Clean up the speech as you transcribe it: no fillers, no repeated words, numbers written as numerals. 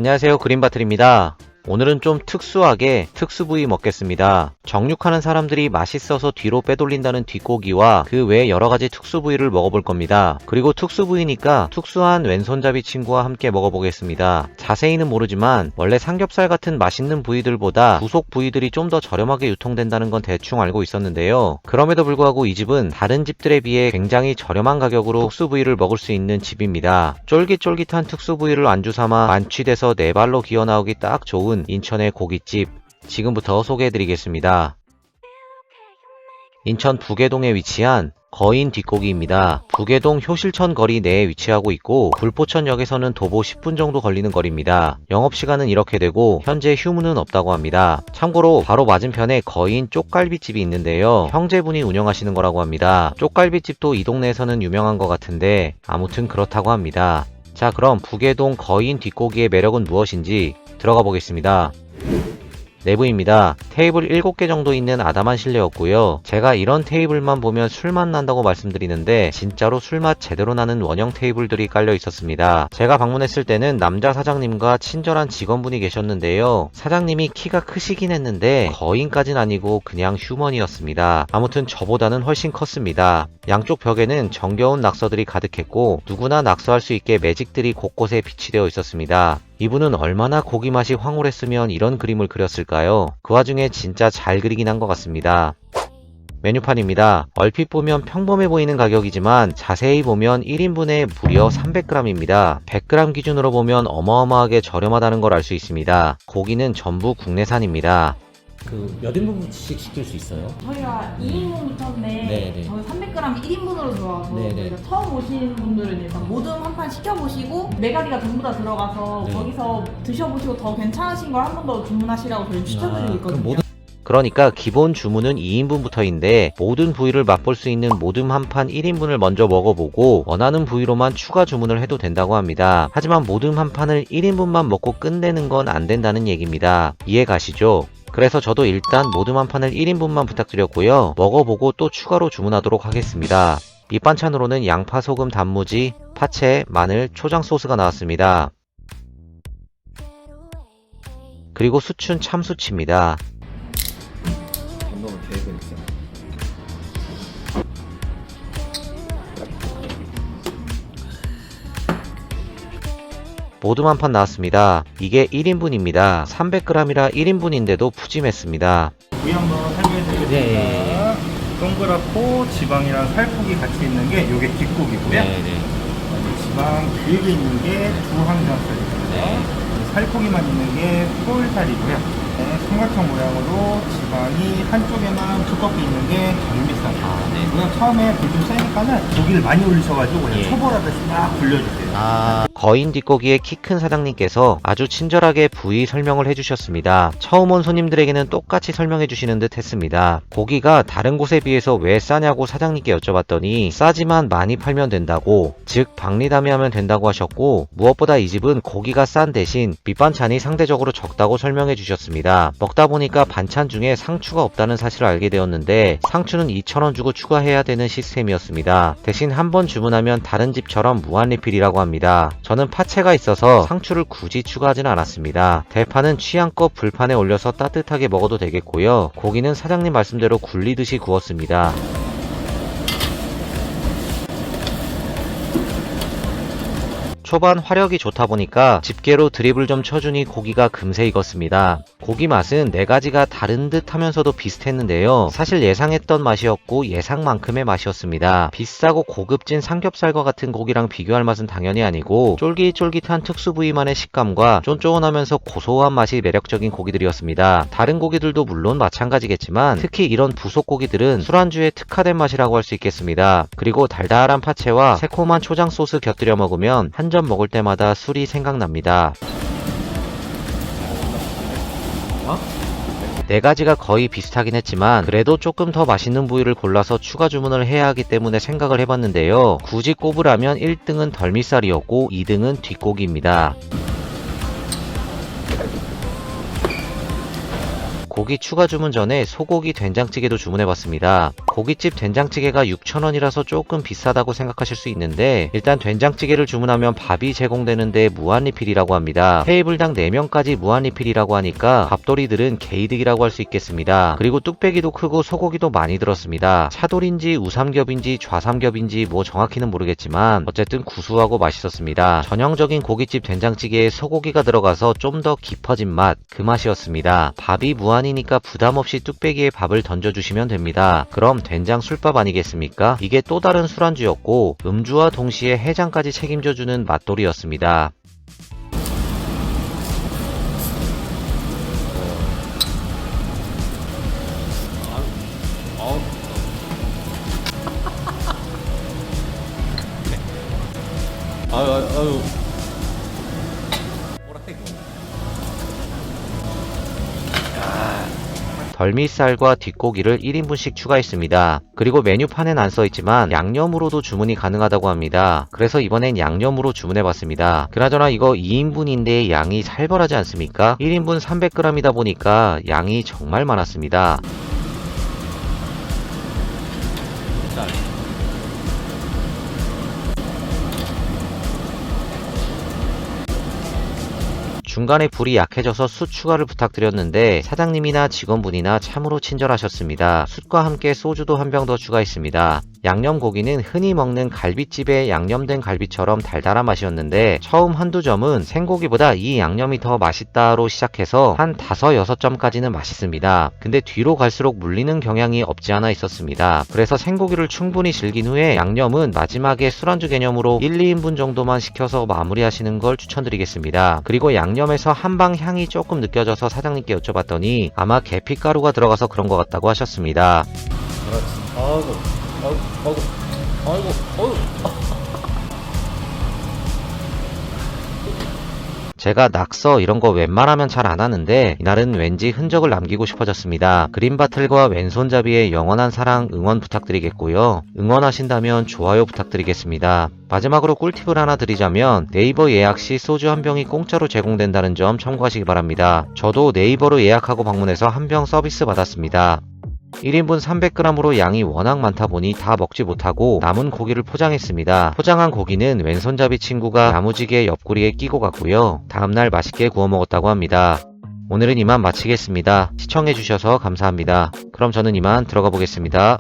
안녕하세요, 그린바틀입니다. 오늘은 좀 특수하게 특수 부위 먹겠습니다. 정육하는 사람들이 맛있어서 뒤로 빼돌린다는 뒷고기와 그 외 여러가지 특수 부위를 먹어볼 겁니다. 그리고 특수 부위니까 특수한 왼손잡이 친구와 함께 먹어보겠습니다. 자세히는 모르지만 원래 삼겹살 같은 맛있는 부위들보다 부속 부위들이 좀 더 저렴하게 유통된다는 건 대충 알고 있었는데요. 그럼에도 불구하고 이 집은 다른 집들에 비해 굉장히 저렴한 가격으로 특수 부위를 먹을 수 있는 집입니다. 쫄깃쫄깃한 특수 부위를 안주 삼아 만취돼서 네 발로 기어 나오기 딱 좋은 인천의 고깃집, 지금부터 소개해드리겠습니다. 인천 부계동에 위치한 거인 뒷고기입니다. 부계동 효실천 거리 내에 위치하고 있고 불포천역에서는 도보 10분 정도 걸리는 거리입니다. 영업시간은 이렇게 되고 현재 휴무는 없다고 합니다. 참고로 바로 맞은편에 거인 쪽갈비집이 있는데요. 형제분이 운영하시는 거라고 합니다. 쪽갈비집도 이 동네에서는 유명한 것 같은데 아무튼 그렇다고 합니다. 자, 그럼 부계동 거인 뒷고기의 매력은 무엇인지 들어가 보겠습니다. 내부입니다. 테이블 7개 정도 있는 아담한 실내였고요. 제가 이런 테이블만 보면 술맛 난다고 말씀드리는데 진짜로 술맛 제대로 나는 원형 테이블들이 깔려 있었습니다. 제가 방문했을 때는 남자 사장님과 친절한 직원분이 계셨는데요. 사장님이 키가 크시긴 했는데 거인까진 아니고 그냥 휴먼이었습니다. 아무튼 저보다는 훨씬 컸습니다. 양쪽 벽에는 정겨운 낙서들이 가득했고 누구나 낙서할 수 있게 매직들이 곳곳에 비치되어 있었습니다. 이분은 얼마나 고기 맛이 황홀했으면 이런 그림을 그렸을까요? 그 와중에 진짜 잘 그리긴 한 것 같습니다. 메뉴판입니다. 얼핏 보면 평범해 보이는 가격이지만 자세히 보면 1인분에 무려 300g입니다. 100g 기준으로 보면 어마어마하게 저렴하다는 걸 알 수 있습니다. 고기는 전부 국내산입니다. 몇 인분씩 시킬 수 있어요? 저희가 2인분부터인데 네네. 저희 300g 1인분으로 들어와서 네네. 저희가 처음 오신 분들은 일단 모듬 한 판 시켜보시고 네 가지가 전부 다 들어가서 네. 거기서 드셔보시고 더 괜찮으신 걸 한 번 더 주문하시라고 저희 추천드리고 있거든요. 그럼 그러니까 기본 주문은 2인분부터인데 모든 부위를 맛볼 수 있는 모듬 한 판 1인분을 먼저 먹어보고 원하는 부위로만 추가 주문을 해도 된다고 합니다. 하지만 모듬 한 판을 1인분만 먹고 끝내는 건 안 된다는 얘기입니다. 이해 가시죠? 그래서 저도 일단 모듬 한 판을 1인분만 부탁드렸고요. 먹어보고 또 추가로 주문하도록 하겠습니다. 밑반찬으로는 양파, 소금, 단무지, 파채, 마늘, 초장 소스가 나왔습니다. 그리고 수춘 참수치입니다. 감독은 계획은 있어요. 모듬 한 판 나왔습니다. 이게 1인분입니다. 300g이라 1인분인데도 푸짐했습니다. 부위 한번 설명해드리겠습니다. 네. 동그랗고 지방이랑 살코기 같이 있는 게 요게 뒷고기고요. 네네. 지방 길게 있는 게 두항정살이고요. 네. 살코기만 있는 게 폴살이고요. 네, 삼각형 모양으로 지방이 한쪽에만 두껍게 있는 게 경미살이고요. 처음에 불 좀 세니까는 고기를 많이 올리셔가지고 그냥 예. 초벌하듯이 막 굴려주세요. 거인 뒷고기의 키 큰 사장님께서 아주 친절하게 부위 설명을 해주셨습니다. 처음 온 손님들에게는 똑같이 설명해주시는 듯 했습니다. 고기가 다른 곳에 비해서 왜 싸냐고 사장님께 여쭤봤더니 싸지만 많이 팔면 된다고, 즉 박리담회하면 된다고 하셨고, 무엇보다 이 집은 고기가 싼 대신 밑반찬이 상대적으로 적다고 설명해 주셨습니다. 먹다 보니까 반찬 중에 상추가 없다는 사실을 알게 되었는데 상추는 2,000원 주고 추가해야 되는 시스템이었습니다. 대신 한 번 주문하면 다른 집처럼 무한 리필이라고 합니다. 저는 파채가 있어서 상추를 굳이 추가하진 않았습니다. 대파는 취향껏 불판에 올려서 따뜻하게 먹어도 되겠고요. 고기는 사장님 말씀대로 굴리듯이 구웠습니다. 초반 화력이 좋다 보니까 집게로 드립을 좀 쳐주니 고기가 금세 익었습니다. 고기 맛은 네 가지가 다른 듯 하면서도 비슷했는데요. 사실 예상했던 맛이었고 예상만큼의 맛이었습니다. 비싸고 고급진 삼겹살과 같은 고기랑 비교할 맛은 당연히 아니고 쫄깃쫄깃한 특수 부위만의 식감과 쫀쫀하면서 고소한 맛이 매력적인 고기들이었습니다. 다른 고기들도 물론 마찬가지겠지만 특히 이런 부속 고기들은 술안주에 특화된 맛이라고 할 수 있겠습니다. 그리고 달달한 파채와 새콤한 초장 소스 곁들여 먹으면 한 점 먹을 때마다 술이 생각납니다. 네 가지가 거의 비슷하긴 했지만 그래도 조금 더 맛있는 부위를 골라서 추가 주문을 해야 하기 때문에 생각을 해봤는데요. 굳이 꼽으라면 1등은 덜미살이었고 2등은 뒷고기입니다. 고기 추가 주문 전에 소고기 된장찌개도 주문해봤습니다. 고깃집 된장찌개가 6,000원이라서 조금 비싸다고 생각하실 수 있는데 일단 된장찌개를 주문하면 밥이 제공되는데 무한리필이라고 합니다. 테이블당 4명까지 무한리필이라고 하니까 밥돌이들은 개이득이라고 할 수 있겠습니다. 그리고 뚝배기도 크고 소고기도 많이 들었습니다. 차돌인지 우삼겹인지 좌삼겹인지 뭐 정확히는 모르겠지만 어쨌든 구수하고 맛있었습니다. 전형적인 고깃집 된장찌개에 소고기가 들어가서 좀 더 깊어진 맛, 그 맛이었습니다. 밥이 무한이니까 부담없이 뚝배기에 밥을 던져주시면 됩니다. 그럼 된장 술밥 아니겠습니까? 이게 또 다른 술안주였고 음주와 동시에 해장까지 책임져주는 맛돌이였습니다. 아유. 덜미살과 뒷고기를 1인분씩 추가했습니다. 그리고 메뉴판엔 안 써있지만 양념으로도 주문이 가능하다고 합니다. 그래서 이번엔 양념으로 주문해봤습니다. 그나저나 이거 2인분인데 양이 살벌하지 않습니까? 1인분 300g이다 보니까 양이 정말 많았습니다. 중간에 불이 약해져서 숯 추가를 부탁드렸는데 사장님이나 직원분이나 참으로 친절하셨습니다. 숯과 함께 소주도 한 병 더 추가했습니다. 양념고기는 흔히 먹는 갈비집의 양념된 갈비처럼 달달한 맛이었는데 처음 한두 점은 생고기보다 이 양념이 더 맛있다로 시작해서 한 5, 6점까지는 맛있습니다. 근데 뒤로 갈수록 물리는 경향이 없지 않아 있었습니다. 그래서 생고기를 충분히 즐긴 후에 양념은 마지막에 술안주 개념으로 1, 2인분 정도만 시켜서 마무리하시는 걸 추천드리겠습니다. 그리고 양념에서 한방 향이 조금 느껴져서 사장님께 여쭤봤더니 아마 계피가루가 들어가서 그런 것 같다고 하셨습니다. 아이고. 제가 낙서 이런 거 웬만하면 잘 안 하는데 이날은 왠지 흔적을 남기고 싶어졌습니다. 그린바틀과 왼손잡이의 영원한 사랑 응원 부탁드리겠고요. 응원하신다면 좋아요 부탁드리겠습니다. 마지막으로 꿀팁을 하나 드리자면 네이버 예약 시 소주 한 병이 공짜로 제공된다는 점 참고하시기 바랍니다. 저도 네이버로 예약하고 방문해서 한 병 서비스 받았습니다. 1인분 300g으로 양이 워낙 많다 보니 다 먹지 못하고 남은 고기를 포장했습니다. 포장한 고기는 왼손잡이 친구가 야무지게 옆구리에 끼고 갔고요. 다음날 맛있게 구워 먹었다고 합니다. 오늘은 이만 마치겠습니다. 시청해주셔서 감사합니다. 그럼 저는 이만 들어가 보겠습니다.